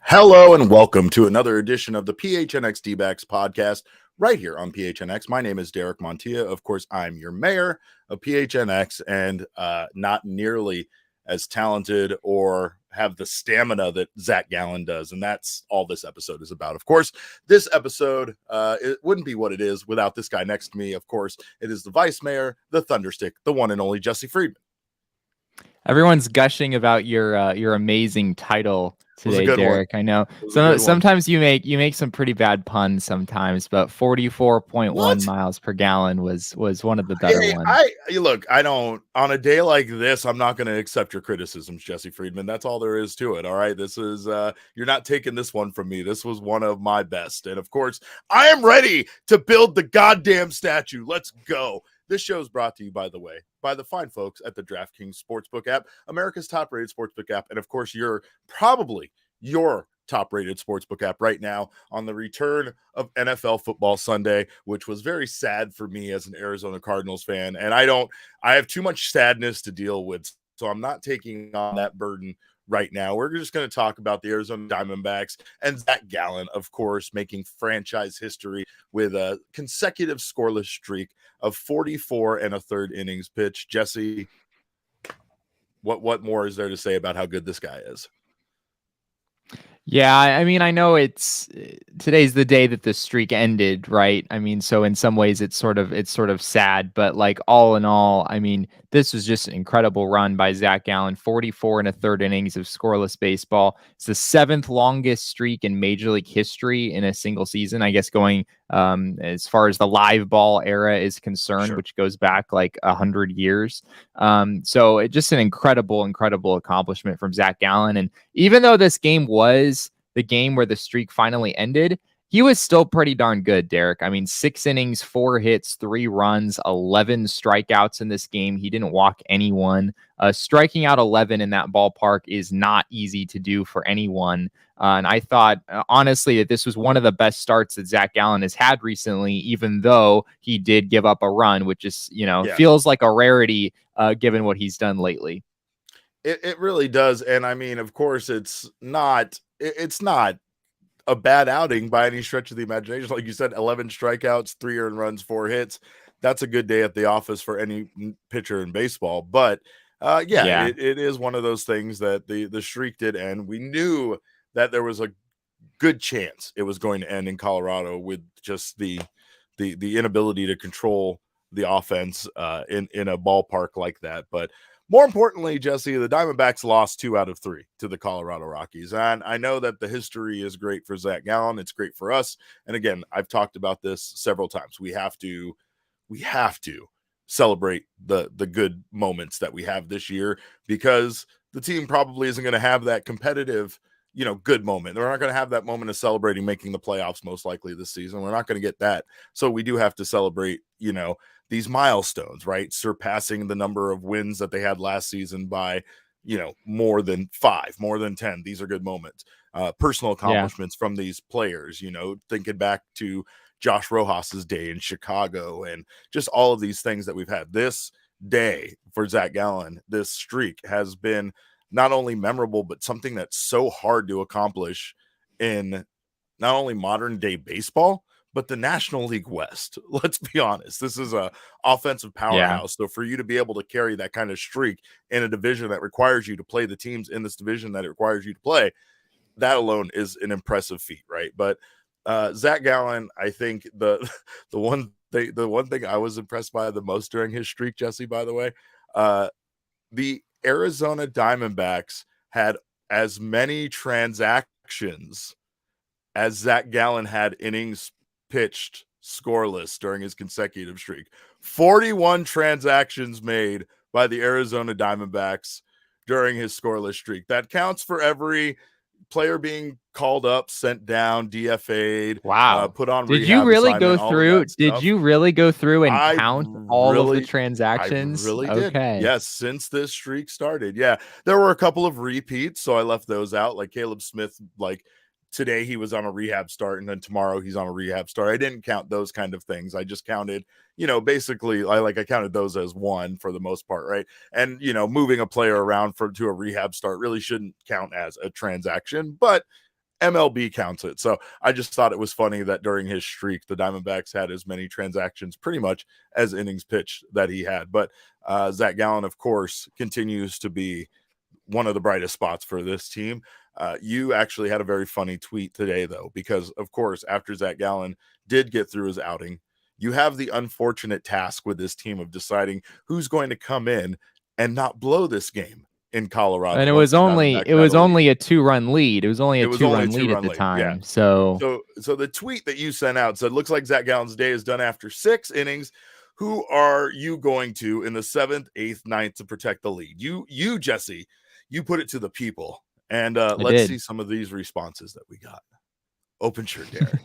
Hello and welcome to another edition of the PHNX D-backs podcast right here on PHNX. My name is Derek Montilla. Of course, I'm your mayor of PHNX and not nearly as talented or have the stamina that Zac Gallen does. And that's all this episode is about. Of course, this episode, it wouldn't be what it is without this guy next to me. Of course, it is the vice mayor, the Thunderstick, the one and only Jesse Friedman. Everyone's gushing about your amazing title today, Derek. One. I know. Sometimes you make some pretty bad puns sometimes, but 44.1 miles per gallon was one of the better ones. I don't, on a day like this, I'm not going to accept your criticisms, Jesse Friedman. That's all there is to it. All right. This is, you're not taking this one from me. This was one of my best. And of course, I am ready to build the goddamn statue. Let's go. This show is brought to you, by the way, by the fine folks at the DraftKings Sportsbook app, America's top-rated sportsbook app, and of course, probably your top-rated sportsbook app right now on the return of NFL Football Sunday, which was very sad for me as an Arizona Cardinals fan, and I have too much sadness to deal with, so I'm not taking on that burden right now. We're just going to talk about the Arizona Diamondbacks and Zac Gallen, of course, making franchise history with a consecutive scoreless streak of 44 and a third innings pitch. Jesse, what more is there to say about how good this guy is? Yeah, I mean, I know today's the day that the streak ended, right? I mean, so in some ways it's sort of sad, but like all in all, I mean, this was just an incredible run by Zac Gallen, 44 and a third innings of scoreless baseball. It's the 7th longest streak in Major League history in a single season, I guess, going as far as the live ball era is concerned, which goes back like 100 years. So it's just an incredible accomplishment from Zac Gallen. And even though this game was the game where the streak finally ended, he was still pretty darn good, Derek. I mean, 6 innings, 4 hits, 3 runs, 11 strikeouts in this game. He didn't walk anyone. Striking out 11 in that ballpark is not easy to do for anyone. And I thought, honestly, that this was one of the best starts that Zac Gallen has had recently, even though he did give up a run, which is, feels like a rarity given what he's done lately. It really does. And I mean, of course, it's not a bad outing by any stretch of the imagination. Like you said, 11 strikeouts, 3 earned runs, 4 hits. That's a good day at the office for any pitcher in baseball. But it is one of those things that the streak did end. We knew that there was a good chance it was going to end in Colorado with just the inability to control the offense in a ballpark like that. But more importantly, Jesse, the Diamondbacks lost 2 out of 3 to the Colorado Rockies. And I know that the history is great for Zac Gallen. It's great for us. And again, I've talked about this several times. We have to celebrate the good moments that we have this year, because the team probably isn't going to have that competitive, good moment. We're not going to have that moment of celebrating making the playoffs most likely this season. We're not going to get that. So we do have to celebrate, these milestones, right? Surpassing the number of wins that they had last season by, more than 5, more than 10. These are good moments. Personal accomplishments from these players, thinking back to Josh Rojas's day in Chicago and just all of these things that we've had. This day for Zac Gallen, this streak has been not only memorable, but something that's so hard to accomplish in not only modern day baseball, but the National League West. Let's be honest. This is a offensive powerhouse. So for you to be able to carry that kind of streak in a division that requires you to play the teams in this division that it requires you to play, that alone is an impressive feat, right? But Zac Gallen, I think the one thing I was impressed by the most during his streak, Jesse, by the way, the Arizona Diamondbacks had as many transactions as Zac Gallen had innings pitched scoreless during his consecutive streak. 41 transactions made by the Arizona Diamondbacks during his scoreless streak. That counts for every player being called up, sent down, DFA'd, put on rehab. Did you really go through and count all of the transactions? I really did. Yes, since this streak started. Yeah, there were a couple of repeats, so I left those out. Like Caleb Smith, like today he was on a rehab start, and then tomorrow he's on a rehab start. I didn't count those kind of things. I just counted, basically I counted those as one for the most part, right? And moving a player around to a rehab start really shouldn't count as a transaction, but MLB counts it. So I just thought it was funny that during his streak, the Diamondbacks had as many transactions pretty much as innings pitched that he had. But Zac Gallen, of course, continues to be one of the brightest spots for this team. You actually had a very funny tweet today, though, because, of course, after Zac Gallen did get through his outing, you have the unfortunate task with this team of deciding who's going to come in and not blow this game in Colorado. And it was only a 2-run lead. It was only a 2-run lead at the time. Yeah. So the tweet that you sent out said, looks like Zac Gallen's day is done after 6 innings. Who are you going to in the 7th, 8th, 9th to protect the lead? You, Jesse, you put it to the people. And let's see some of these responses that we got. Open shirt, Derek.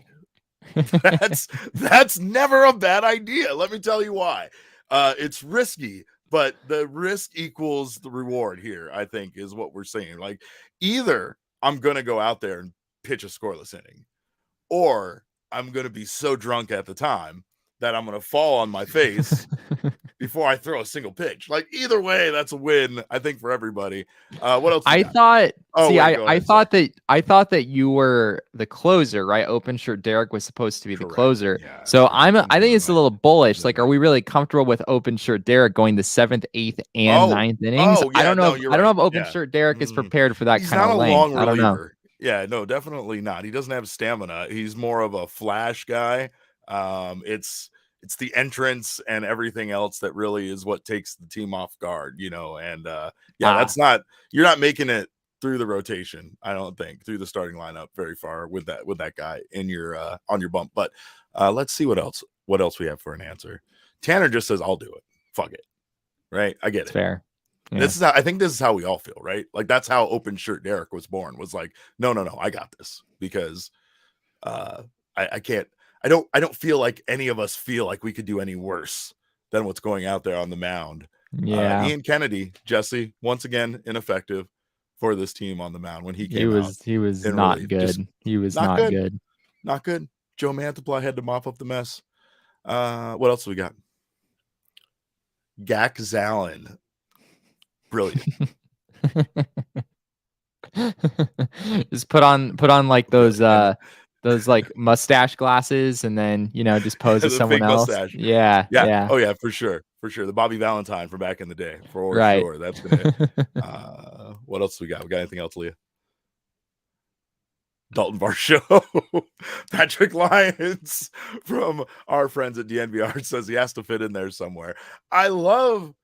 That's never a bad idea. Let me tell you why. It's risky, but the risk equals the reward here, I think, is what we're saying. Like, either I'm going to go out there and pitch a scoreless inning, or I'm going to be so drunk at the time that I'm going to fall on my face before I throw a single pitch. Like, either way, that's a win, I think, for everybody. What else? I thought that you were the closer, right? Open shirt Derek was supposed to be the closer. Yeah, so I think it's a little bullish. Like, are we really comfortable with open shirt Derek going the 7th, 8th, and 9th innings? Yeah, I don't know. I don't know if open shirt Derek is prepared for that kind of length. I don't know. Yeah, no, definitely not. He doesn't have stamina. He's more of a flash guy. It's the entrance and everything else that really is what takes the team off guard, and that's not, you're not making it through the rotation, I don't think, through the starting lineup very far with that guy in your on your bump. But let's see what else we have for an answer. Tanner just says, I'll do it. Fuck it. Right? I get it. Fair. Yeah. I think this is how we all feel, right? Like, that's how open shirt Derek was born, was like, no, I got this, because I can't. I don't feel like any of us feel like we could do any worse than what's going out there on the mound. Yeah. Ian Kennedy, Jesse, once again, ineffective for this team on the mound when he came out. He was not good. He was not good. Not good. Joe Mantiply had to mop up the mess. What else do we got? Zac Gallen. Brilliant. Just put on like those like mustache glasses, and then just pose as someone else. Mustache. Yeah. Oh yeah, for sure. The Bobby Valentine from back in the day, for sure. That's gonna. What else we got? We got anything else, Leah? Dalton Varsho. Patrick Lyons from our friends at DNVR says he has to fit in there somewhere. I love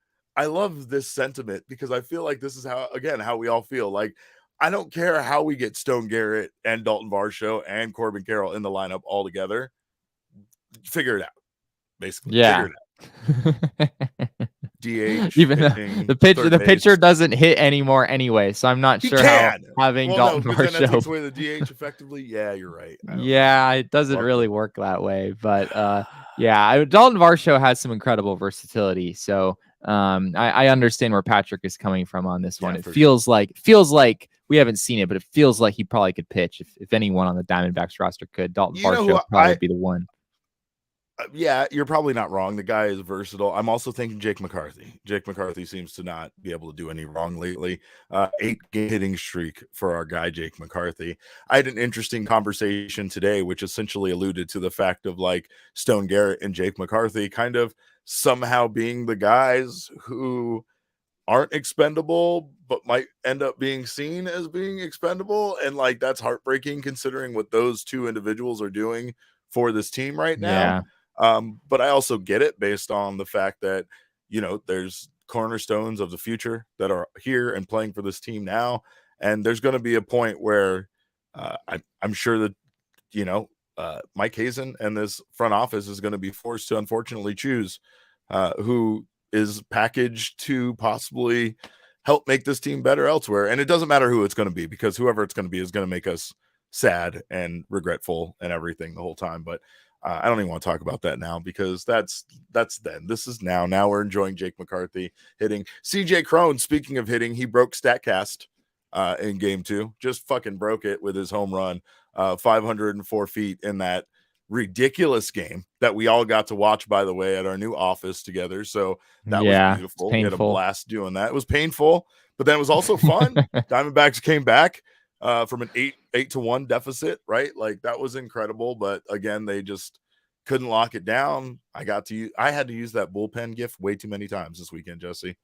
this sentiment, because I feel like this is how we all feel. Like, I don't care how we get Stone Garrett and Dalton Varsho and Corbin Carroll in the lineup all together. Figure it out, basically. Yeah. Figure it out. DH, even the pitcher doesn't hit anymore anyway, so I'm not sure how having Dalton Varsho takes away the DH effectively. Yeah, you're right. It doesn't really work that way, but Dalton Varsho has some incredible versatility. So I understand where Patrick is coming from on this one. It feels like we haven't seen it, but it feels like he probably could pitch. If anyone on the Diamondbacks roster could, Dalton Varsho would probably be the one. Yeah, you're probably not wrong. The guy is versatile. I'm also thinking Jake McCarthy. Jake McCarthy seems to not be able to do any wrong lately. 8-game hitting streak for our guy, Jake McCarthy. I had an interesting conversation today, which essentially alluded to the fact of, like, Stone Garrett and Jake McCarthy kind of somehow being the guys who aren't expendable, but might end up being seen as being expendable. And, like, that's heartbreaking considering what those two individuals are doing for this team right now. Yeah. But I also get it based on the fact that, there's cornerstones of the future that are here and playing for this team now. And there's going to be a point where I'm sure that, Mike Hazen and this front office is going to be forced to unfortunately choose who is packaged to possibly help make this team better elsewhere. And it doesn't matter who it's going to be, because whoever it's going to be is going to make us sad and regretful and everything the whole time. But I don't even want to talk about that now, because that's then. This is now. Now we're enjoying Jake McCarthy hitting. CJ Cron, speaking of hitting, he broke StatCast in game 2. Just fucking broke it with his home run. 504 feet in that ridiculous game that we all got to watch, by the way, at our new office together. So that was beautiful. We had a blast doing that. It was painful, but then it was also fun. Diamondbacks came back. from an 8-1 deficit, right? Like that was incredible. But again, they just couldn't lock it down. I had to use that bullpen gift way too many times this weekend, Jesse.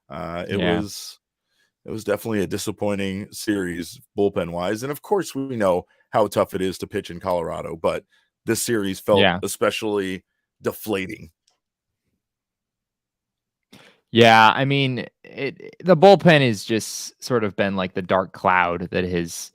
It Yeah. was definitely a disappointing series bullpen wise. And of course, we know how tough it is to pitch in Colorado, but this series felt Yeah. especially deflating. Yeah, I mean, the bullpen has just sort of been like the dark cloud that has,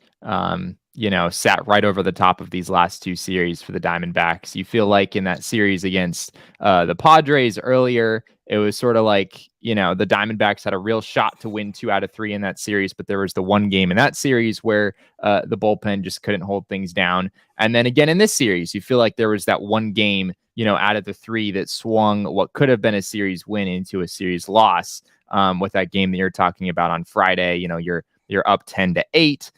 sat right over the top of these last two series for the Diamondbacks. You feel like in that series against the Padres earlier, it was sort of like, the Diamondbacks had a real shot to win 2 out of 3 in that series, but there was the one game in that series where the bullpen just couldn't hold things down. And then again in this series, you feel like there was that one game, out of the 3 that swung what could have been a series win into a series loss. With that game that you're talking about on Friday, you're up 10-8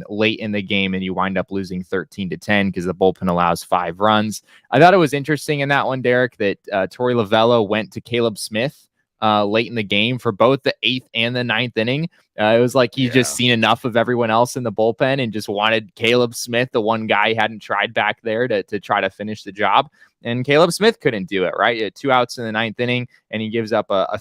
late in the game, and you wind up losing 13-10 because the bullpen allows 5 runs. I thought it was interesting in that one, Derek, that Torey Lovullo went to Caleb Smith late in the game for both the 8th and the 9th inning. It was like he just seen enough of everyone else in the bullpen and just wanted Caleb Smith, the one guy he hadn't tried back there, to try to finish the job. And Caleb Smith couldn't do it, right? He had 2 outs in the 9th inning, and he gives up a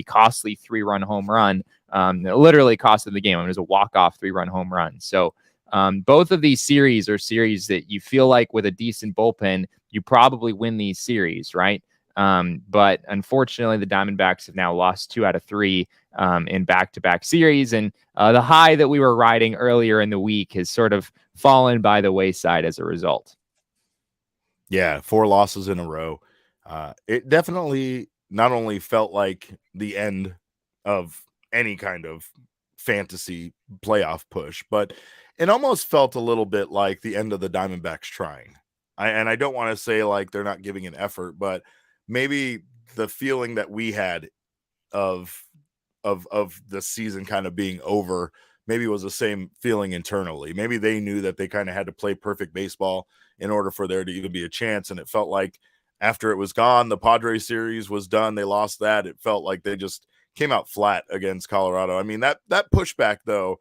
costly 3-run home run. It literally costed the game. It was a walk-off 3-run home run. So both of these series are series that you feel like with a decent bullpen, you probably win these series, right? But unfortunately, the Diamondbacks have now lost 2 out of 3 in back-to-back series. And the high that we were riding earlier in the week has sort of fallen by the wayside as a result. Yeah, 4 losses in a row. It definitely not only felt like the end of any kind of fantasy playoff push, but it almost felt a little bit like the end of the Diamondbacks trying. I don't want to say like they're not giving an effort, but maybe the feeling that we had of the season kind of being over maybe was the same feeling internally. Maybe they knew that they kind of had to play perfect baseball in order for there to even be a chance. And it felt like after it was gone, the Padres series was done. They lost that. It felt like they just came out flat against Colorado. I mean, that pushback though,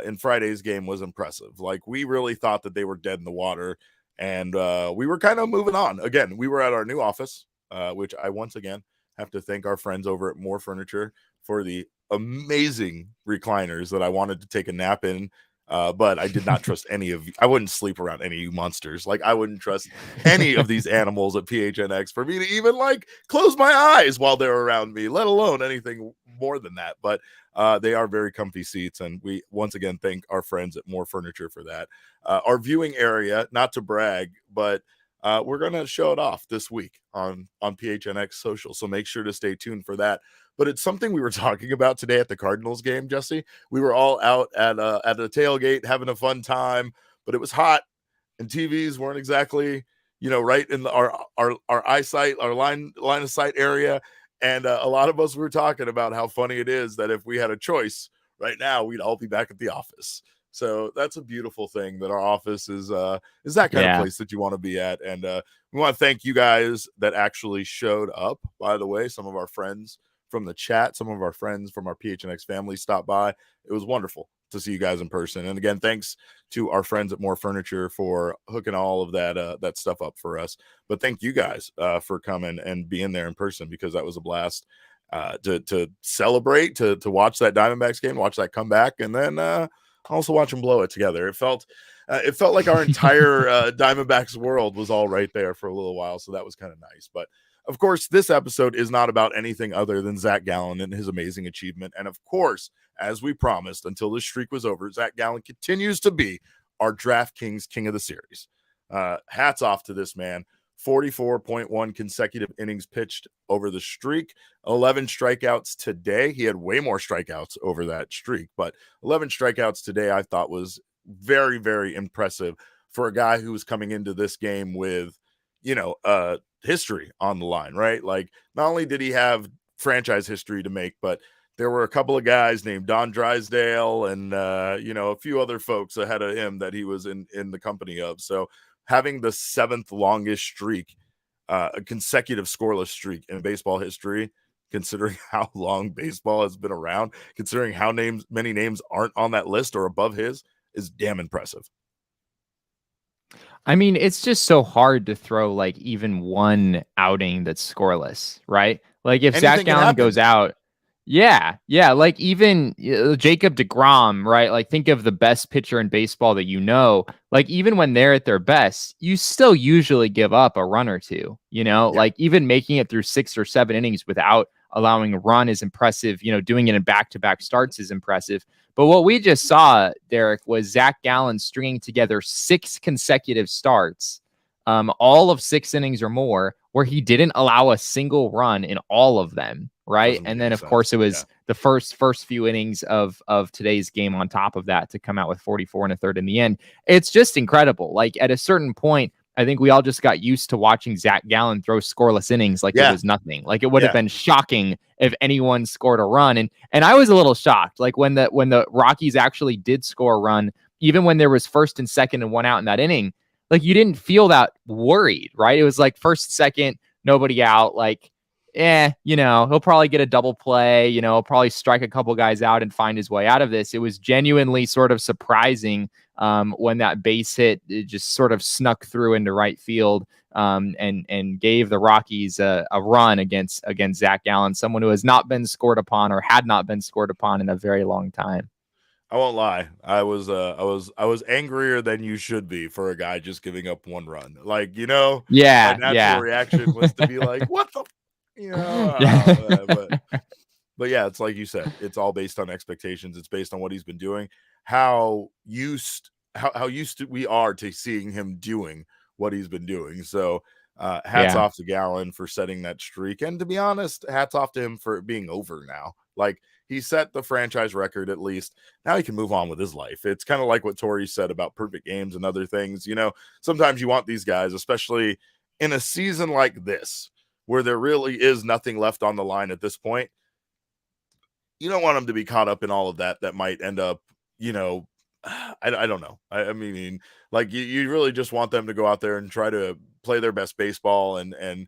in Friday's game was impressive. Like we really thought that they were dead in the water, and we were kind of moving on. Again, we were at our new office, which I once again have to thank our friends over at More Furniture for the amazing recliners that I wanted to take a nap in. But I did not trust any of you. I wouldn't sleep around any of you monsters. Like I wouldn't trust any of these animals at PHNX for me to even like close my eyes while they're around me, let alone anything more than that. But they are very comfy seats, and we once again thank our friends at More Furniture for that. Our viewing area, not to brag, but we're going to show it off this week on PHNX social. So make sure to stay tuned for that. But it's something we were talking about today at the Cardinals game, Jesse. We were all out at a tailgate having a fun time, but it was hot and TVs weren't exactly, right in our eyesight, our line of sight area. And a lot of us were talking about how funny it is that if we had a choice right now, we'd all be back at the office. So that's a beautiful thing that our office is that kind of place that you want to be at. And we want to thank you guys that actually showed up. By the way, some of our friends from the chat, some of our friends from our PHNX family stopped by. It was wonderful to see you guys in person. And again, thanks to our friends at More Furniture for hooking all of that stuff up for us. But thank you guys for coming and being there in person, because that was a blast to celebrate, to watch that Diamondbacks game, watch that comeback, and then also watch them blow it together. It felt like our entire Diamondbacks world was all right there for a little while. So that was kind of nice. But of course, this episode is not about anything other than Zac Gallen and his amazing achievement. And of course, as we promised, until this streak was over, Zac Gallen continues to be our DraftKings King of the Series. Hats off to this man. 44.1 consecutive innings pitched over the streak, 11 strikeouts today. He had way more strikeouts over that streak, but 11 strikeouts today I thought was very, very impressive for a guy who was coming into this game with, history on the line, right? Like not only did he have franchise history to make, but there were a couple of guys named Don Drysdale and, a few other folks ahead of him that he was in the company of. So having the 7th longest streak, a consecutive scoreless streak in baseball history, considering how long baseball has been around, considering how many names aren't on that list or above his, is damn impressive. I mean, it's just so hard to throw like even one outing that's scoreless, right? Like if Zac Anything can Gallen happen. goes out, yeah, like even Jacob DeGrom, right? Like think of the best pitcher in baseball that you know. Like even when they're at their best, you still usually give up a run or two. Yeah. Like even making it through 6 or 7 innings without allowing a run is impressive. Doing it in back-to-back starts is impressive. But what we just saw, Derek, was Zac Gallen stringing together 6 consecutive starts, all of 6 innings or more, where he didn't allow a single run in all of them, right? Doesn't make And then, any of sense. course, it was the first few innings of today's game on top of that to come out with 44 and a third in the end. It's just incredible. Like at a certain point, I think we all just got used to watching Zac Gallen throw scoreless innings like it was nothing. Like it would have been shocking if anyone scored a run. And I was a little shocked. Like when the Rockies actually did score a run, even when there was first and second and one out in that inning, like you didn't feel that worried, right? It was like first, second, nobody out. Like, he'll probably get a double play, he'll probably strike a couple guys out and find his way out of this. It was genuinely sort of surprising when that base hit, it just sort of snuck through into right field and gave the Rockies a run against Zac Gallen, someone who has not been scored upon or had not been scored upon in a very long time. I won't lie. I was angrier than you should be for a guy just giving up one run. Like, my natural reaction was to be like, what the, but yeah, it's like you said, it's all based on expectations. It's based on what he's been doing, how used we are to seeing him doing what he's been doing. So hats off to Gallen for setting that streak. And to be honest, hats off to him for it being over now. Like he set the franchise record at least. Now he can move on with his life. It's kind of like what Tori said about perfect games and other things. Sometimes you want these guys, especially in a season like this, where there really is nothing left on the line at this point. You don't want them to be caught up in all of that might end up, I don't know. I mean, like you really just want them to go out there and try to play their best baseball and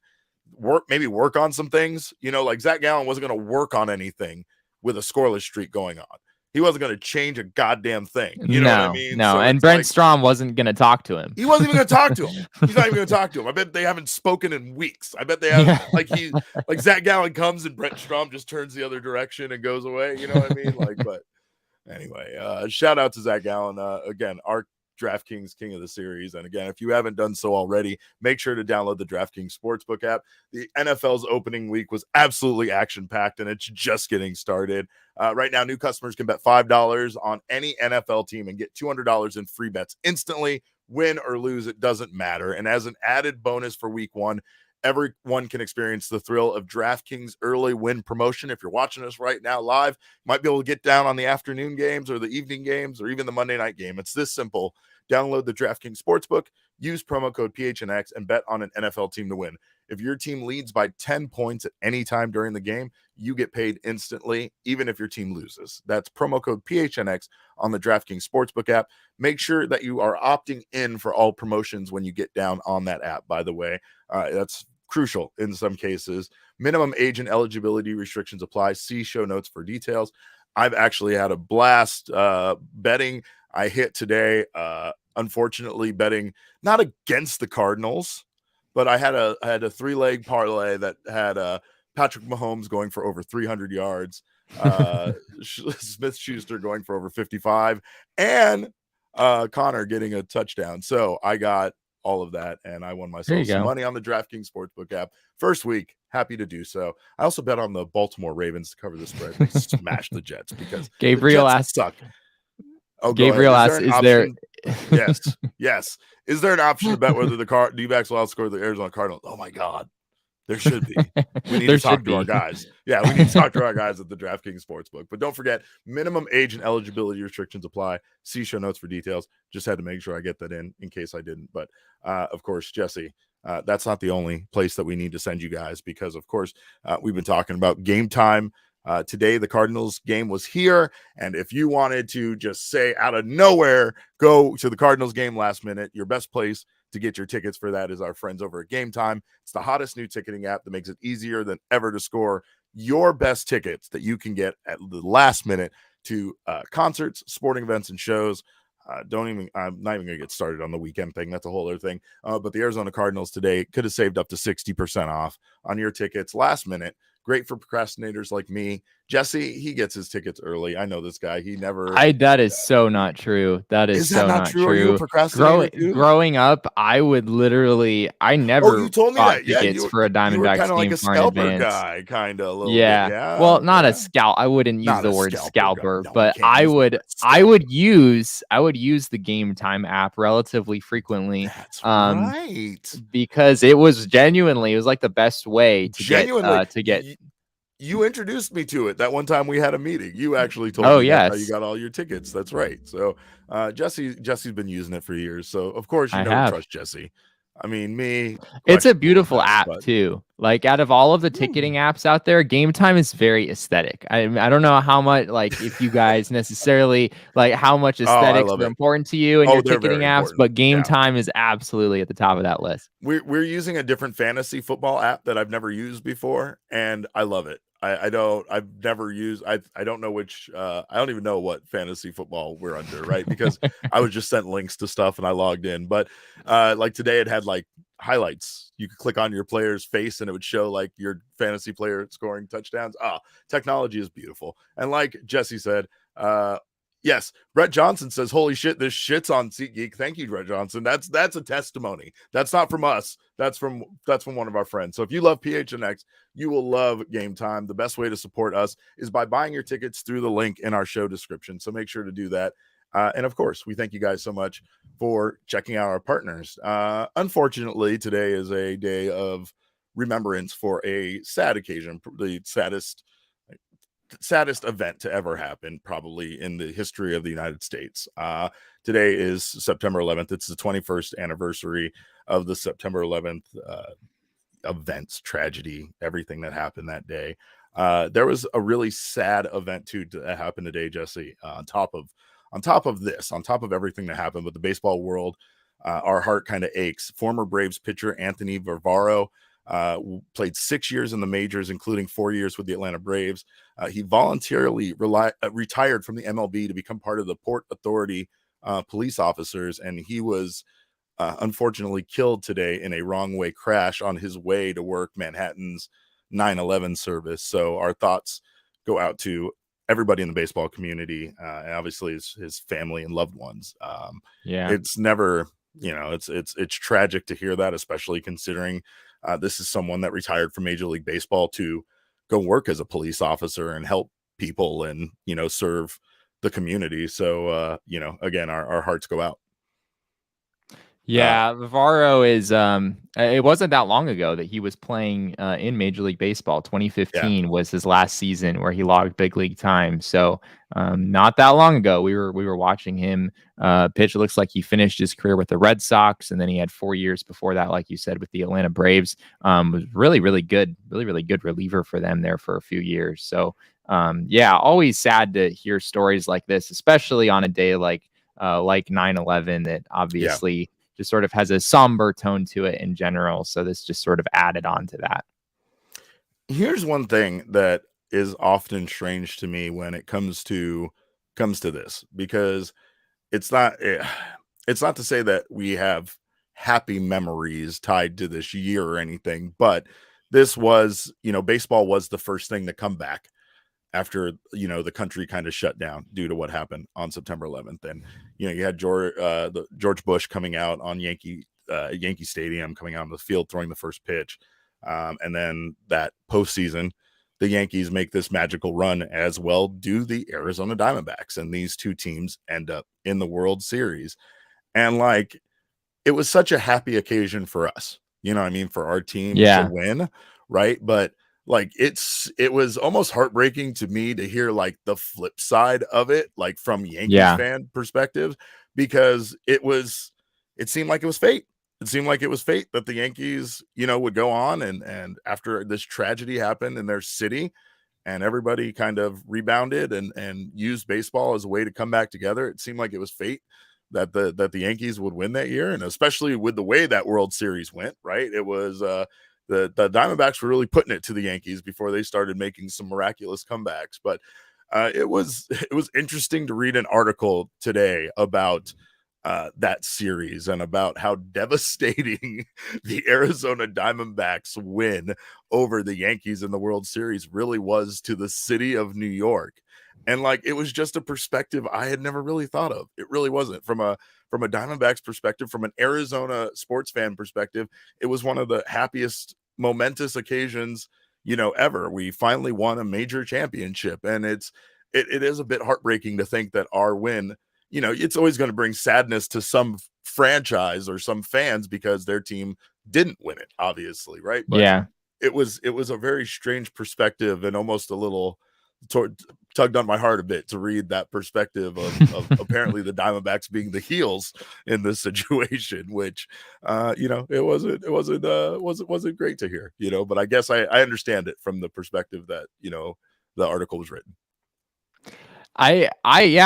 work on some things. Like Zac Gallen wasn't going to work on anything with a scoreless streak going on. He wasn't going to change a goddamn thing. You know what I mean? No, so and Brent Strom wasn't going to talk to him. He wasn't even going to talk to him. He's not even going to talk to him. I bet they haven't spoken in weeks. I bet they haven't. Like Zac Gallen comes and Brent Strom just turns the other direction and goes away. You know what I mean? But anyway, shout out to Zac Gallen. Again, our DraftKings King of the Series. And again, if you haven't done so already, make sure to download the DraftKings Sportsbook app. The NFL's opening week was absolutely action-packed, and it's just getting started. Right now, new customers can bet $5 on any NFL team and get $200 in free bets instantly. Win or lose, it doesn't matter. And as an added bonus for week 1, everyone can experience the thrill of DraftKings early win promotion. If you're watching us right now live, you might be able to get down on the afternoon games or the evening games or even the Monday night game. It's this simple. Download the DraftKings Sportsbook, use promo code PHNX, and bet on an NFL team to win. If your team leads by 10 points at any time during the game, you get paid instantly, even if your team loses. That's promo code PHNX on the DraftKings Sportsbook app. Make sure that you are opting in for all promotions when you get down on that app, by the way. That's crucial in some cases. Minimum age and eligibility restrictions apply. See show notes for details. I've actually had a blast betting. I hit today, unfortunately, betting not against the Cardinals, but I had a 3-leg parlay that had Patrick Mahomes going for over 300 yards, Smith-Schuster going for over 55, and Connor getting a touchdown. So I got all of that, and I won myself some money on the DraftKings Sportsbook app. First week, happy to do so. I also bet on the Baltimore Ravens to cover the spread. They smash the Jets because Gabriel the Jets suck. Oh, Gabriel asks, is there? Yes. Is there an option to bet whether the D-backs will outscore the Arizona Cardinals? Oh my God, there should be. We need to talk to our guys. Yeah, we need to talk to our guys at the DraftKings Sportsbook. But don't forget, minimum age and eligibility restrictions apply. See show notes for details. Just had to make sure I get that in case I didn't. But of course, Jesse, that's not the only place that we need to send you guys because, of course, we've been talking about Gametime. Today, the Cardinals game was here. And if you wanted to just say out of nowhere, go to the Cardinals game last minute, your best place to get your tickets for that is our friends over at Gametime. It's the hottest new ticketing app that makes it easier than ever to score your best tickets that you can get at the last minute to concerts, sporting events, and shows. I'm not even gonna get started on the weekend thing. That's a whole other thing. But the Arizona Cardinals today could have saved up to 60% off on your tickets last minute. Great for procrastinators like me. Jesse, he gets his tickets early. I know this guy. He never. That is so not true. That is that so not not true? Are you a true. procrastinator too? Growing up, I would literally, I Oh, never you told me bought that. Yeah, tickets for a you were kind Diamondbacks of like game a far in scalper advance. guy, kind of a little bit. Yeah. Yeah. Well, not yeah. a scalp. I wouldn't use Not the a word scalper. scalper, No, we but can't use the word I scalper. would use the Gametime app relatively frequently. That's right. Because it was like the best way to Genuinely, get you introduced me to it that one time we had a meeting. You actually told Oh me that's how you yes, got all your tickets. That's right. So Jesse's been using it for years. So of course you I never have. trust Jesse. I mean, me, It's a questionable at beautiful best, app but too. Like out of all of the ticketing apps out there, Gametime is very aesthetic. I don't know how much like if you guys necessarily like how much oh, I aesthetics love are it. important to you in Oh, your they're ticketing very apps, important. but Yeah. Gametime is absolutely at the top of that list. We're using a different fantasy football app that I've never used before, and I love it. I've never used I don't know which I don't even know what fantasy football we're under, right? Because I was just sent links to stuff and I logged in. But like today it had like highlights. You could click on your player's face and it would show like your fantasy player scoring touchdowns. Technology is beautiful. And like Jesse said, yes, Brett Johnson says, "Holy shit, this shit's on SeatGeek." Thank you, Brett Johnson. That's a testimony. That's not from us. That's from one of our friends. So if you love PHNX, you will love Gametime. The best way to support us is by buying your tickets through the link in our show description. So make sure to do that. And of course, we thank you guys so much for checking out our partners. Unfortunately, today is a day of remembrance for a sad occasion, the saddest event to ever happen probably in the history of the United States. Today is September 11th. It's the 21st anniversary of the September 11th events, tragedy, everything that happened that day. There was a really sad event too that happened today, Jesse. On top of everything that happened with the baseball world, our heart kind of aches. Former Braves pitcher Anthony Varvaro played 6 years in the majors, including 4 years with the Atlanta Braves. He voluntarily retired from the MLB to become part of the Port Authority police officers, and he was unfortunately killed today in a wrong way crash on his way to work Manhattan's 9/11 service. So our thoughts go out to everybody in the baseball community, and obviously his family and loved ones. It's never, it's tragic to hear that, especially considering this is someone that retired from Major League Baseball to go work as a police officer and help people and, serve the community. So, again, our hearts go out. Yeah, Varvaro is it wasn't that long ago that he was playing in Major League Baseball. 2015 was his last season where he logged big league time. So not that long ago, we were watching him pitch. It looks like he finished his career with the Red Sox, and then he had 4 years before that, like you said, with the Atlanta Braves. Was really good reliever for them there for a few years. So always sad to hear stories like this, especially on a day like 9/11 that obviously just sort of has a somber tone to it in general. So this just sort of added on to that. Here's one thing that is often strange to me when it comes to this, because it's not to say that we have happy memories tied to this year or anything, but this was, baseball was the first thing to come back after, the country kind of shut down due to what happened on September 11th. And, you had George Bush coming out on Yankee Stadium, coming out on the field, throwing the first pitch. And then that postseason, the Yankees make this magical run, as well do the Arizona Diamondbacks. And these two teams end up in the World Series. And it was such a happy occasion for us, for our team to win. Right. But it was almost heartbreaking to me to hear the flip side of it, from Yankees fan perspective, because it seemed like it was fate. It seemed like it was fate that the Yankees, would go on and after this tragedy happened in their city and everybody kind of rebounded and used baseball as a way to come back together. It seemed like it was fate that the Yankees would win that year. And especially with the way that World Series went, right? It was, the Diamondbacks were really putting it to the Yankees before they started making some miraculous comebacks. But It was interesting to read an article today about that series and about how devastating the Arizona Diamondbacks win over the Yankees in the World Series really was to the city of New York. And like it was just a perspective I had never really thought of. It really wasn't from a Diamondbacks perspective, from an Arizona sports fan perspective. It was one of the happiest, momentous occasions, ever. We finally won a major championship, and it is a bit heartbreaking to think that our win, it's always going to bring sadness to some franchise or some fans because their team didn't win it, obviously, right? But Yeah. it was a very strange perspective and almost a little tugged on my heart a bit to read that perspective of apparently the Diamondbacks being the heels in this situation, which it wasn't great to hear, but I guess I understand it from the perspective that, the article was written. Yeah,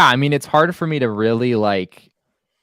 I mean, it's hard for me to really like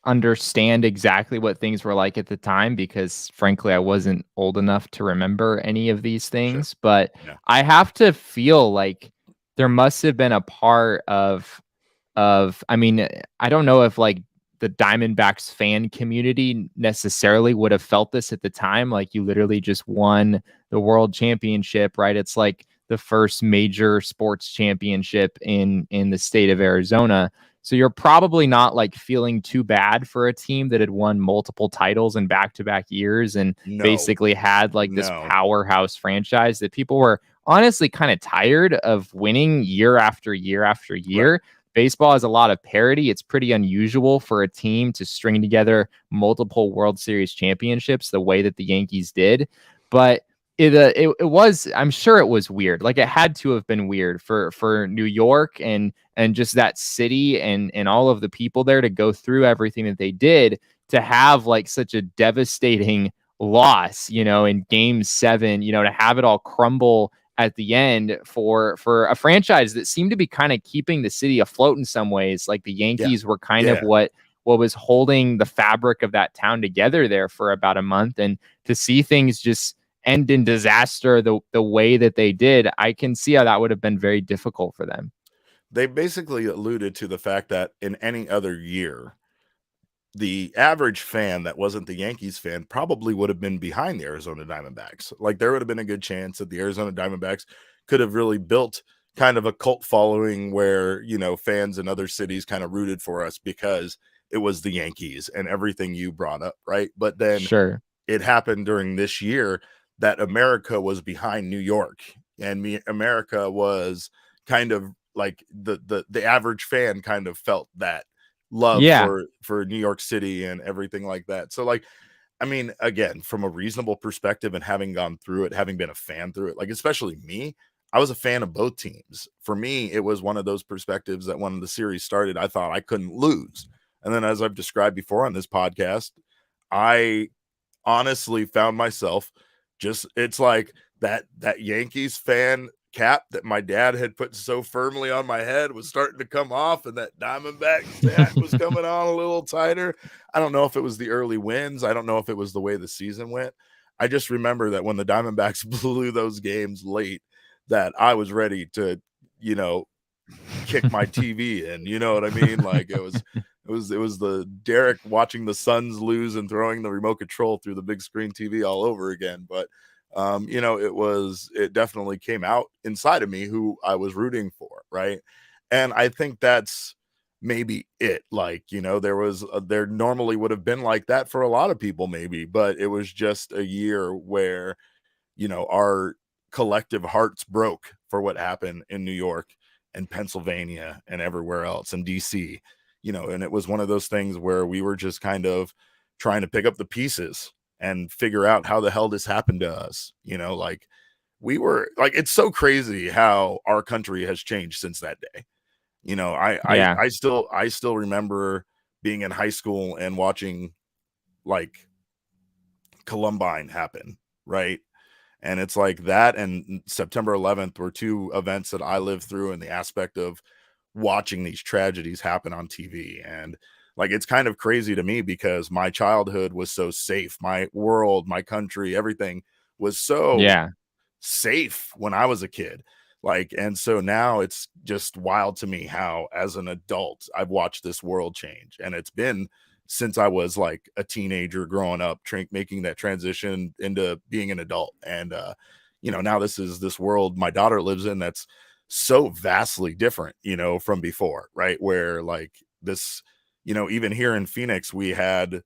understand exactly what things were like at the time because frankly I wasn't old enough to remember any of these Sure. things, but Yeah. I have to feel like there must have been a part I mean, I don't know if like the Diamondbacks fan community necessarily would have felt this at the time. Like you literally just won the world championship, right? It's like the first major sports championship in the state of Arizona. So you're probably not like feeling too bad for a team that had won multiple titles in back-to-back years and No. basically had like this No. powerhouse franchise that people were honestly kind of tired of winning year after year after year. Right. Baseball has a lot of parity. It's pretty unusual for a team to string together multiple World Series championships the way that the Yankees did. But it was, I'm sure it was weird. Like it had to have been weird for New York and just that city and all of the people there to go through everything that they did to have like such a devastating loss, in game 7, to have it all crumble at the end for a franchise that seemed to be kind of keeping the city afloat in some ways. Like the Yeah. Yankees were kind of Yeah. what was holding the fabric of that town together there for about a month. And to see things just end in disaster the way that they did, I can see how that would have been very difficult for them. They basically alluded to the fact that in any other year, the average fan that wasn't the Yankees fan probably would have been behind the Arizona Diamondbacks. Like there would have been a good chance that the Arizona Diamondbacks could have really built kind of a cult following where, fans in other cities kind of rooted for us because it was the Yankees and everything you brought up, right? But then Sure. it happened during this year that America was behind New York, and America was kind of like the average fan kind of felt that love Yeah. for New York City and everything like that. So like, I mean, again, from a reasonable perspective and having gone through it, having been a fan through it, like especially me, I was a fan of both teams. For me, it was one of those perspectives that when the series started, I thought I couldn't lose. And then as I've described before on this podcast, I honestly found myself just, it's like that Yankees fan cap that my dad had put so firmly on my head was starting to come off, and that Diamondbacks hat was coming on a little tighter. I don't know if it was the early wins. I don't know if it was the way the season went. I just remember that when the Diamondbacks blew those games late, that I was ready to, kick my TV in. You know what I mean? Like it was the Derek watching the Suns lose and throwing the remote control through the big screen TV all over again. But it definitely came out inside of me who I was rooting for, right? And I think that's maybe it. Like, there normally would have been like that for a lot of people, maybe, but it was just a year where, our collective hearts broke for what happened in New York and Pennsylvania and everywhere else in DC, and it was one of those things where we were just kind of trying to pick up the pieces and figure out how the hell this happened to us. Like we were like, it's so crazy how our country has changed since that day. Yeah. I still remember being in high school and watching like Columbine happen, right? And it's like that and September 11th were two events that I lived through in the aspect of watching these tragedies happen on TV. And like, it's kind of crazy to me because my childhood was so safe. My world, my country, everything was so Yeah. safe when I was a kid. Like, and so now it's just wild to me how, as an adult, I've watched this world change. And it's been since I was like a teenager growing up, making that transition into being an adult. And, now this is this world my daughter lives in that's so vastly different, from before, right? Where like this, even here in Phoenix, we had,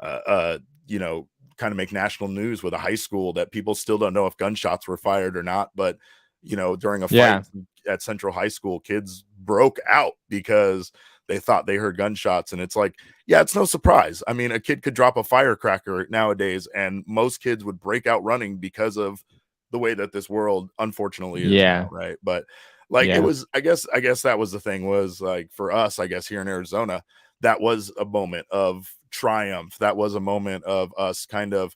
kind of make national news with a high school that people still don't know if gunshots were fired or not. But, during a fight Yeah. at Central High School, kids broke out because they thought they heard gunshots. And it's like, yeah, it's no surprise. I mean, a kid could drop a firecracker nowadays, and most kids would break out running because of the way that this world unfortunately is Yeah. now, right? But like it Yeah. was, I guess that was the thing, was like for us, I guess here in Arizona, that was a moment of triumph. That was a moment of us kind of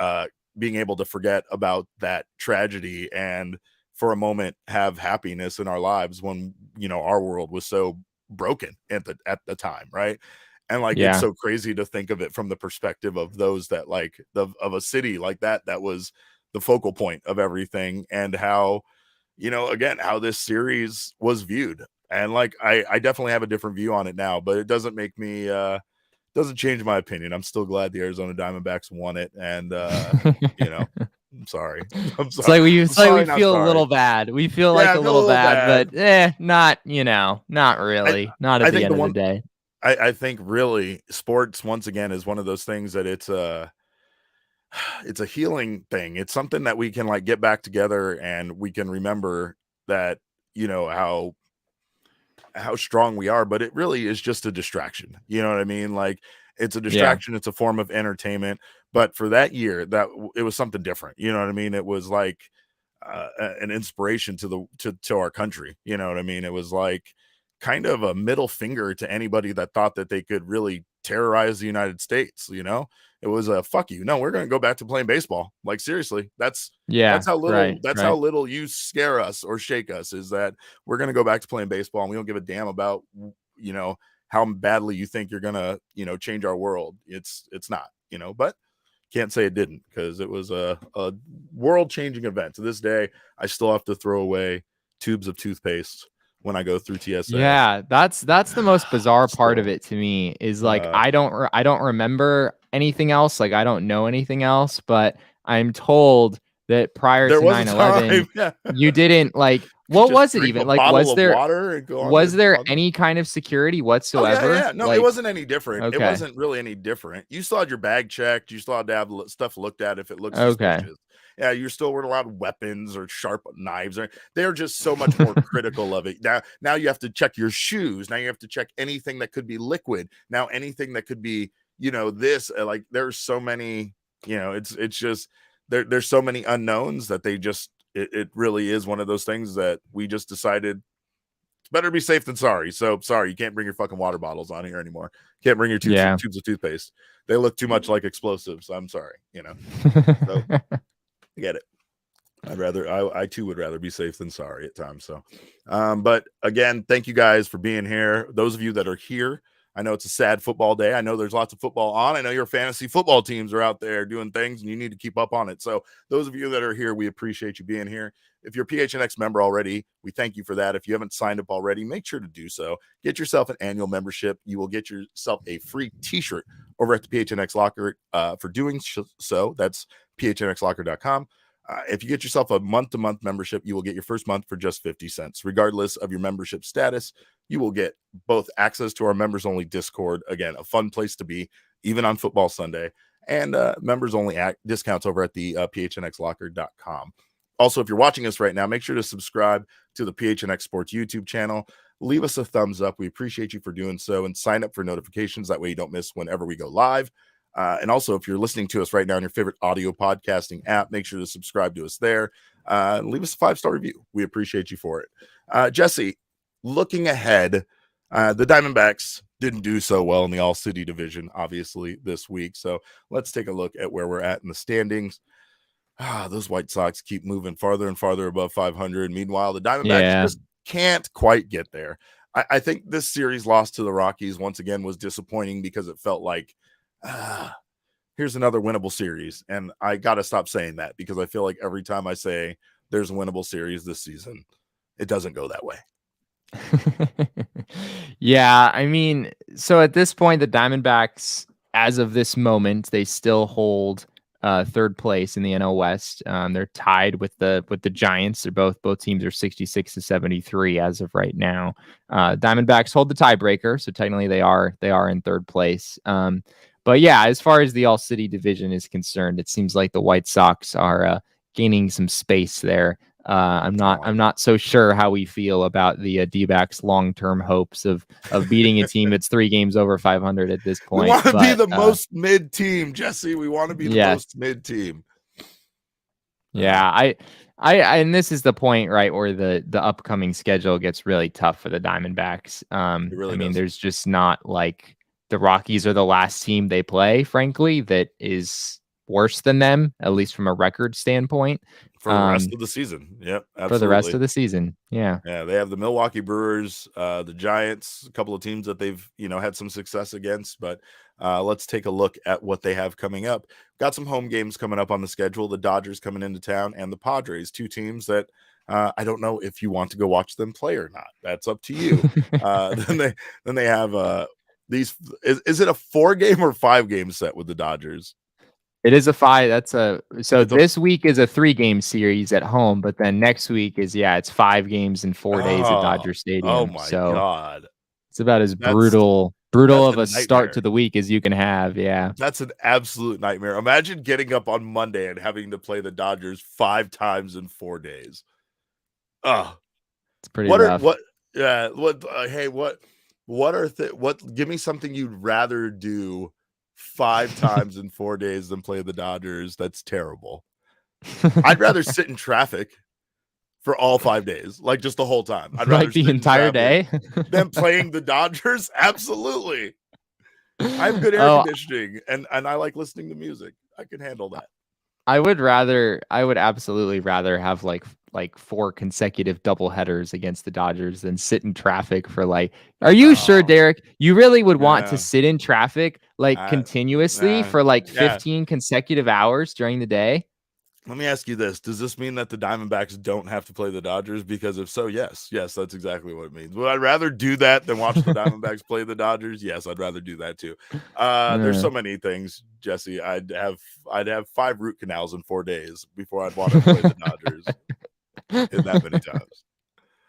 uh being able to forget about that tragedy and for a moment have happiness in our lives when our world was so broken at the time, right? And like it's Yeah. so crazy to think of it from the perspective of those that like of a city like that was the focal point of everything, and how again how this series was viewed. And like I definitely have a different view on it now, but it doesn't make me doesn't change my opinion. I'm still glad the Arizona Diamondbacks won it. And I'm sorry. I'm It's sorry. like we I'm sorry, not feel a sorry. little bad. We feel like Yeah, I a feel a little little bad, bad. but not, not I really. Not I at the think end the of the one day. I think really sports once again is one of those things that it's a healing thing. It's something that we can like get back together and we can remember that, how strong we are, but it really is just a distraction. You know what I mean? Like it's a Yeah. distraction, it's a form of entertainment. But for that year, it was something different. You know what I mean? It was like an inspiration to to our country. You know what I mean? It was like kind of a middle finger to anybody that thought that they could really terrorize the United States. It was a fuck you. No, we're going to go back to playing baseball. Like seriously, Yeah. Right. that's how Right. little you scare us or shake us, is that we're going to go back to playing baseball, and we don't give a damn about you know how badly you think you're going to change our world. It's not, but can't say it didn't, because it was a world changing event. To this day, I still have to throw away tubes of toothpaste when I go through TSA. Yeah, that's the most bizarre part of Still, it to me is like uh, I don't remember anything else, like I don't know anything else, but I'm told that prior there to was a 9/11 time, yeah, you didn't like could what just was it drink a even? Like bottle of water and go on was there on. any kind of security Oh yeah, whatsoever? yeah. No, it Like wasn't any different. It okay. wasn't really any different. You still had your bag checked. You still had to have stuff looked at if it looked Okay. suspicious. Yeah, you still weren't allowed weapons or sharp knives. Or they're just so much more critical of it. Now you have to check your shoes. Now you have to check anything that could be liquid. Now anything that could be, this. Like there's so many. It's just there's so many unknowns that it really is one of those things that we just decided better be safe than sorry. So sorry, you can't bring your fucking water bottles on here anymore. Can't bring your Yeah. tubes of toothpaste. They look too much like explosives. I'm sorry. So I get it. I too would rather be safe than sorry at times. So, but again, thank you guys for being here. Those of you that are here, I know it's a sad football day. I know there's lots of football on. I know your fantasy football teams are out there doing things and you need to keep up on it. So those of you that are here, we appreciate you being here. If you're a PHNX member already, we thank you for that. If you haven't signed up already, make sure to do so. Get yourself an annual membership. You will get yourself a free t-shirt over at the PHNX Locker for doing so. That's phnxlocker.com. If you get yourself a month-to-month membership, you will get your first month for just 50 cents. Regardless of your membership status, you will get both access to our members-only Discord, again, a fun place to be, even on football Sunday, and members-only discounts over at the phnxlocker.com. Also, if you're watching us right now, make sure to subscribe to the PHNX Sports YouTube channel. Leave us a thumbs up. We appreciate you for doing so, and sign up for notifications. That way you don't miss whenever we go live. And also, if you're listening to us right now in your favorite audio podcasting app, make sure to subscribe to us there. And leave us a 5-star review. We appreciate you for it. Jesse, looking ahead, the Diamondbacks didn't do so well in the AllCity division, obviously, this week. So let's take a look at where we're at in the standings. Those White Sox keep moving farther and farther above 500. Meanwhile, the Diamondbacks Yeah. just can't quite get there. I think this series loss to the Rockies once again was disappointing because it felt like, here's another winnable series. And I got to stop saying that because I feel like every time I say there's a winnable series this season, it doesn't go that way. Yeah, I mean, so at this point, the Diamondbacks, as of this moment, they still hold third place in the NL West. They're tied with the Giants. They're both teams are 66 to 73 as of right now. Diamondbacks hold the tiebreaker, so technically they are in third place. But yeah, as far as the AllCity division is concerned, it seems like the White Sox are gaining some space there. I'm not so sure how we feel about the D-backs' long-term hopes of beating a team that's 3 games over 500 at this point. We want to be the most mid team, Jesse. We want to be the most mid team. Yeah, I and this is the point, right, where the upcoming schedule gets really tough for the Diamondbacks. It really I mean, does. there's just not like the Rockies are the last team they play, frankly, that is worse than them, at least from a record standpoint. For the rest of the season. Yep, absolutely. For the rest of the season. Yeah. Yeah, they have the Milwaukee Brewers, the Giants, a couple of teams that they've, had some success against, but let's take a look at what they have coming up. Got some home games coming up on the schedule, the Dodgers coming into town and the Padres, 2 teams that I don't know if you want to go watch them play or not. That's up to you. Then they have these is it a 4-game or 5-game set with the Dodgers? It is a 5. This week is a 3-game series at home, but then next week is it's 5 games in 4 days at Dodger Stadium. Oh my God. It's about as brutal of a start nightmare to the week as you can have. Yeah. That's an absolute nightmare. Imagine getting up on Monday and having to play the Dodgers 5 times in 4 days. It's pretty rough. Give me something you'd rather do 5 times in 4 days than play the Dodgers. That's terrible. I'd rather sit in traffic for all 5 days, like just the whole time. I'd rather like the entire day than playing the Dodgers. Absolutely. I have good air conditioning and I like listening to music. I can handle that. I would absolutely rather have like 4 consecutive double headers against the Dodgers than sit in traffic for are you sure, Derek? You really would want to sit in traffic continuously for 15 consecutive hours during the day? Let me ask you this. Does this mean that the Diamondbacks don't have to play the Dodgers? Because if so, yes, that's exactly what it means. Would I rather do that than watch the Diamondbacks play the Dodgers? Yes, I'd rather do that too. There's so many things, Jesse. I'd have 5 root canals in 4 days before I'd want to play the Dodgers in that many times.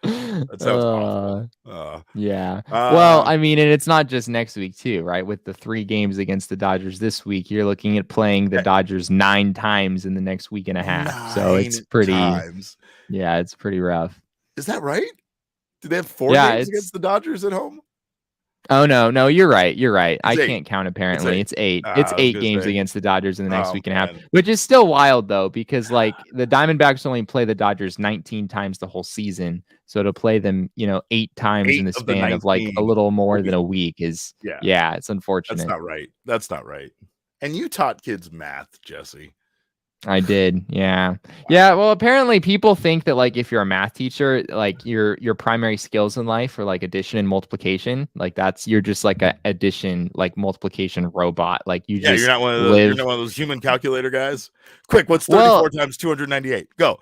That sounds awful. Yeah. Well, I mean, and it's not just next week too, right? With the 3 games against the Dodgers this week, you're looking at playing the Dodgers 9 times in the next week and a half. So it's pretty times. Yeah, it's pretty rough. Is that right? Do they have 4 games against the Dodgers at home? Oh no, you're right. I can't count apparently. It's 8. It's 8 games against the Dodgers in the next week and a half, which is still wild though, because the Diamondbacks only play the Dodgers 19 times the whole season. So to play them, 8 times in the span of a little more than a week is it's unfortunate. That's not right. And you taught kids math, Jesse. I did. Yeah. Well, apparently people think that if you're a math teacher, your primary skills in life are addition and multiplication. You're just a addition, multiplication robot. You're not one of those human calculator guys. Quick, what's 34 times 298? Go.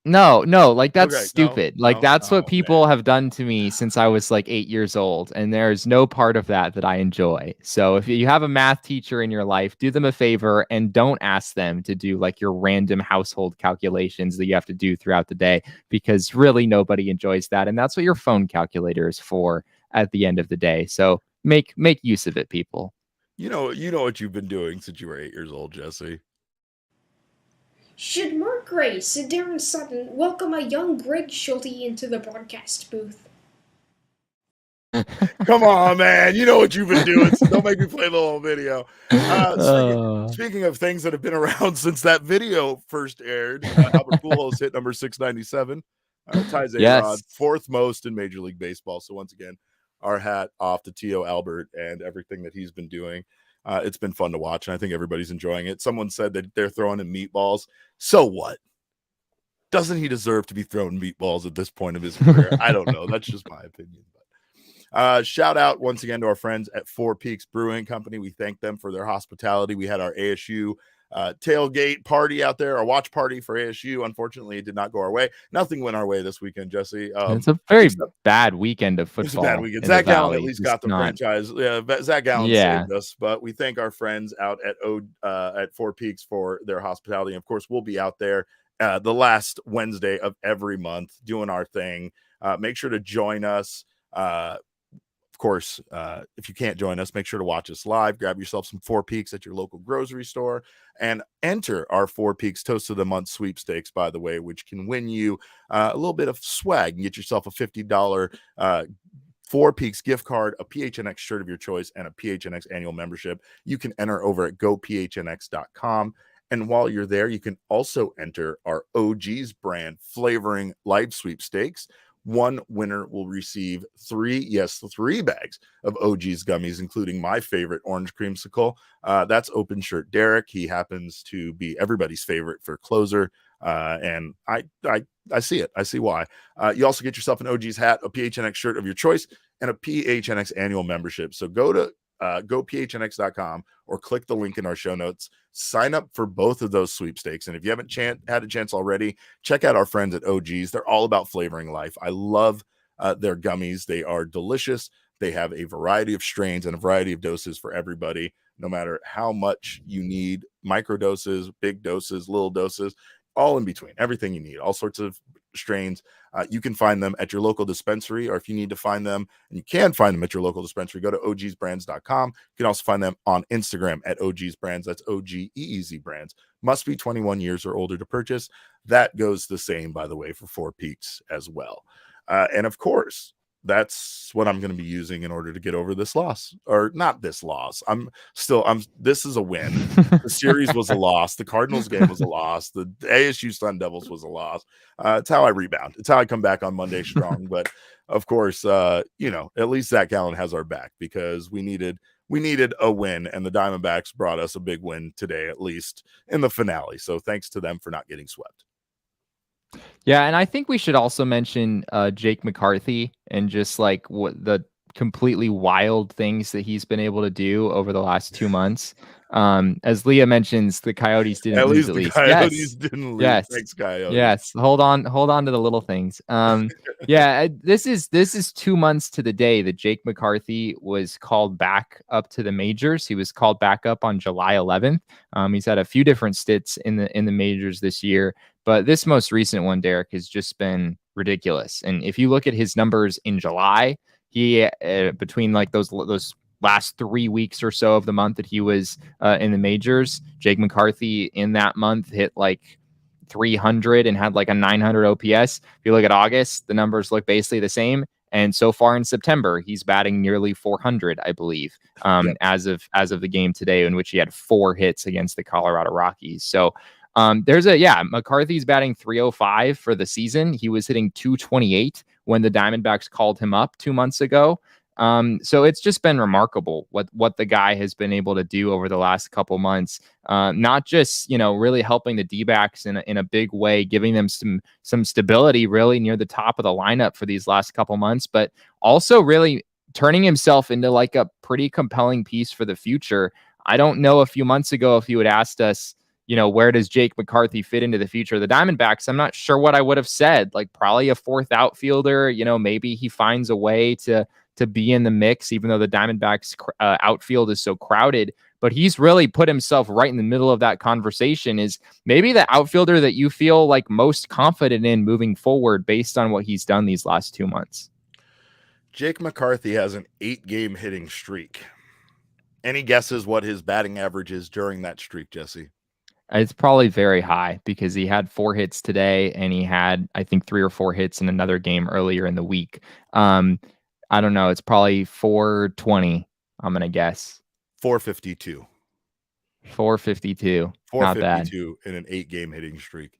No, that's stupid. That's what people have done to me since I was 8 years old, and there's no part of that I enjoy. So if you have a math teacher in your life, do them a favor and don't ask them to do your random household calculations that you have to do throughout the day, because really nobody enjoys that, and that's what your phone calculator is for at the end of the day. So make use of it, people. You know what you've been doing since you were 8 years old, Jesse. Should Mark Grace and Darren Sutton welcome a young Greg Schulte into the broadcast booth? Come on, man. You know what you've been doing, so don't make me play the whole video. Speaking of things that have been around since that video first aired, Albert Pujols hit number 697. Ties A-Rod, 4th most in Major League Baseball. So once again, our hat off to T.O. Albert and everything that he's been doing. It's been fun to watch, and I think everybody's enjoying it. Someone said that they're throwing him meatballs. So what? Doesn't he deserve to be throwing meatballs at this point of his career? I don't know. That's just my opinion. But shout out once again to our friends at Four Peaks Brewing Company. We thank them for their hospitality. We had our ASU tailgate party out there, a watch party for ASU. Unfortunately, it did not go our way. Nothing went our way this weekend, Jesse. It's a very bad weekend of football. It's a bad weekend. In the Zac Gallen at Valley. least Just got the not, franchise. Yeah, Zac Gallen yeah. saved us, but we thank our friends out at Four Peaks for their hospitality. And of course, we'll be out there the last Wednesday of every month doing our thing. Make sure to join us. Of course, if you can't join us, make sure to watch us live. Grab yourself some Four Peaks at your local grocery store and enter our Four Peaks Toast of the Month sweepstakes, by the way, which can win you a little bit of swag and get yourself a $50 Four Peaks gift card, a PHNX shirt of your choice, and a PHNX annual membership. You can enter over at gophnx.com. And while you're there, you can also enter our OG's brand flavoring live sweepstakes. One winner will receive three bags of OG's gummies, including my favorite orange creamsicle. That's Open Shirt Derek. He happens to be everybody's favorite for closer. And I see it. I see why. You also get yourself an OG's hat, a PHNX shirt of your choice, and a PHNX annual membership. So go to gophnx.com or click the link in our show notes. Sign up for both of those sweepstakes. And if you haven't had a chance already, check out our friends at OG's. They're all about flavoring life. I love their gummies. They are delicious. They have a variety of strains and a variety of doses for everybody, no matter how much you need. Micro doses, big doses, little doses, all in between, everything you need, all sorts of strains. You can find them at your local dispensary, or if you need to find them, and you can find them at your local dispensary, go to ogsbrands.com. You can also find them on Instagram at ogsbrands. That's OGEEZ brands. Must be 21 years or older to purchase. That goes the same, by the way, for Four Peaks as well. And of course, that's what I'm going to be using in order to get over this loss, or not this loss. This is a win. The series was a loss. The Cardinals game was a loss. The ASU Sun Devils was a loss. It's how I rebound. It's how I come back on Monday strong. But of course, at least Zac Gallen has our back, because we needed a win, and the Diamondbacks brought us a big win today, at least in the finale. So thanks to them for not getting swept. Yeah, and I think we should also mention Jake McCarthy and just like what the completely wild things that he's been able to do over the last 2 months. As Leah mentions, the Coyotes didn't lose at least. Coyotes didn't lose. Yes. Thanks, Coyotes. Yes. Hold on to the little things. Yeah, this is 2 months to the day that Jake McCarthy was called back up to the majors. He was called back up on July 11th. He's had a few different stints in the majors this year, but this most recent one, Derek, has just been ridiculous. And if you look at his numbers in July, he between like those last 3 weeks or so of the month that he was in the majors, Jake McCarthy in that month hit like 300 and had like a 900 OPS. If you look at August, the numbers look basically the same. And so far in September, he's batting nearly 400, I believe, as of the game today, in which he had 4 hits against the Colorado Rockies. So McCarthy's batting 305 for the season. He was hitting 228 when the Diamondbacks called him up 2 months ago. So it's just been remarkable what the guy has been able to do over the last couple months. Not just, really helping the D-backs in a big way, giving them some stability really near the top of the lineup for these last couple months, but also really turning himself into like a pretty compelling piece for the future. I don't know a few months ago if you had asked us, where does Jake McCarthy fit into the future of the Diamondbacks? I'm not sure what I would have said. Like probably a 4th outfielder. Maybe he finds a way to be in the mix, even though the Diamondbacks outfield is so crowded. But he's really put himself right in the middle of that conversation. Is maybe the outfielder that you feel like most confident in moving forward based on what he's done these last 2 months. Jake McCarthy has an 8-game hitting streak. Any guesses what his batting average is during that streak, Jesse? It's probably very high, because he had 4 hits today, and he had, I think, 3 or 4 hits in another game earlier in the week. I don't know. It's probably 420. I'm going to guess 452. 452. 452 in an 8-game hitting streak.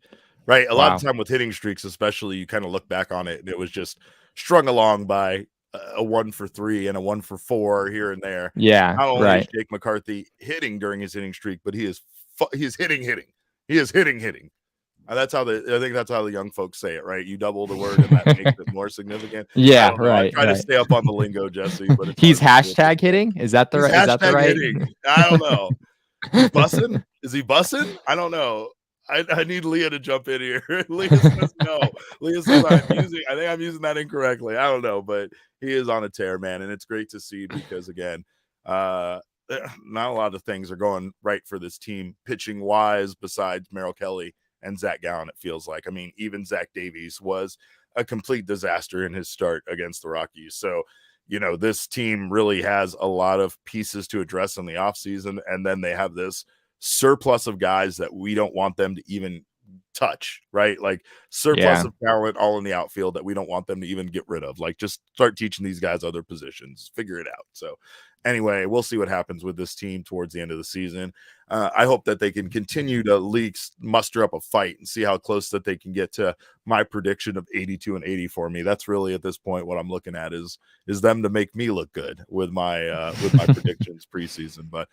Right. A lot of time with hitting streaks, especially, you kind of look back on it and it was just strung along by a 1 for 3 and a 1 for 4 here and there. Yeah. Not only is Jake McCarthy hitting during his hitting streak, but he is hitting. He is hitting. I think that's how the young folks say it, right? You double the word and that makes it more significant. Yeah, right. I try to stay up on the lingo, Jesse, but he's hashtag hitting. Is that the right? Hitting. I don't know. Bussin'. Is he bussing? I don't know. I need Leah to jump in here. Leah says no. Leah says I think I'm using that incorrectly. I don't know, but he is on a tear, man, and it's great to see because again, not a lot of things are going right for this team pitching wise besides Merrill Kelly and Zac Gallen. It feels like. I mean, even Zach Davies was a complete disaster in his start against the Rockies. So, this team really has a lot of pieces to address in the offseason, and then they have this surplus of guys that we don't want them to even touch, right? Like surplus of talent all in the outfield that we don't want them to even get rid of. Like just start teaching these guys other positions, figure it out. So anyway, we'll see what happens with this team towards the end of the season. I hope that they can continue to at least muster up a fight and see how close that they can get to my prediction of 82 and 80 for me. That's really at this point what I'm looking at is them to make me look good with my predictions preseason. But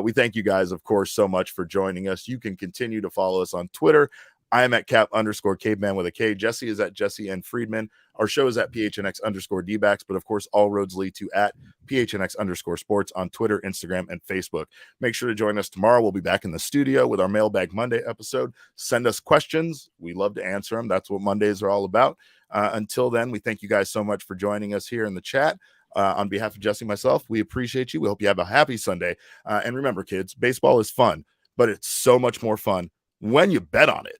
we thank you guys, of course, so much for joining us. You can continue to follow us on Twitter. I am at Cap_Caveman with a K. Jesse is at Jesse N. Friedman. Our show is at PHNX_DBacks, but of course, all roads lead to at PHNX_sports on Twitter, Instagram, and Facebook. Make sure to join us tomorrow. We'll be back in the studio with our Mailbag Monday episode. Send us questions. We love to answer them. That's what Mondays are all about. Until then, we thank you guys so much for joining us here in the chat. On behalf of Jesse and myself, we appreciate you. We hope you have a happy Sunday. And remember, kids, baseball is fun, but it's so much more fun when you bet on it.